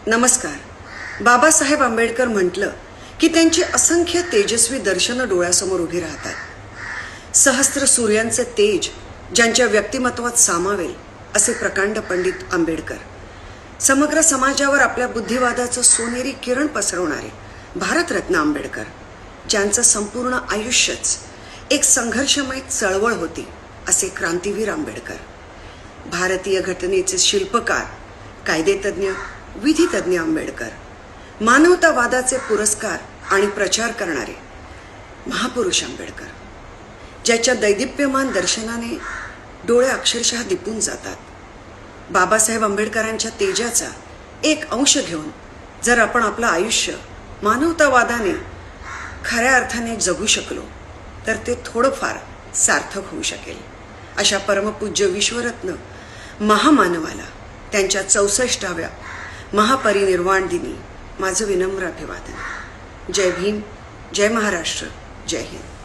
नमस्कार. बाबासाहेब आंबेडकर म्हटलं की त्यांची असंख्य तेजस्वी दर्शनं डोळ्यासमोर उभी राहतात. सहस्त्र सूर्यांचे तेज ज्यांच्या व्यक्तिमत्वात सामावेल असे प्रकांड पंडित आंबेडकर. समग्र समाजावर आपल्या बुद्धिवादाचं सोनेरी किरण पसरवणारे भारतरत्न आंबेडकर, ज्यांचं संपूर्ण आयुष्यच एक संघर्षमय चळवळ होती असे क्रांतीवीर आंबेडकर. भारतीय घटनेचे शिल्पकार, कायदेतज्ञ, विधितज्ञ आंबेडकर. मानवतावादाचे पुरस्कार आणि प्रचार करणारे महापुरुष आंबेडकर, ज्याच्या दैदिप्यमान दर्शनाने डोळे अक्षरशः दिपून जातात. बाबासाहेब आंबेडकरांच्या तेजाचा एक अंश घेऊन जर आपण आपलं आयुष्य मानवतावादाने खऱ्या अर्थाने जगू शकलो तर ते थोडंफार सार्थक होऊ शकेल. अशा परमपूज्य विश्वरत्न महामानवाला त्यांच्या 64व्या महापरिनिर्वाण दिनी माझं विनम्र अभिवादन. जय भीम, जय महाराष्ट्र, जय हिंद.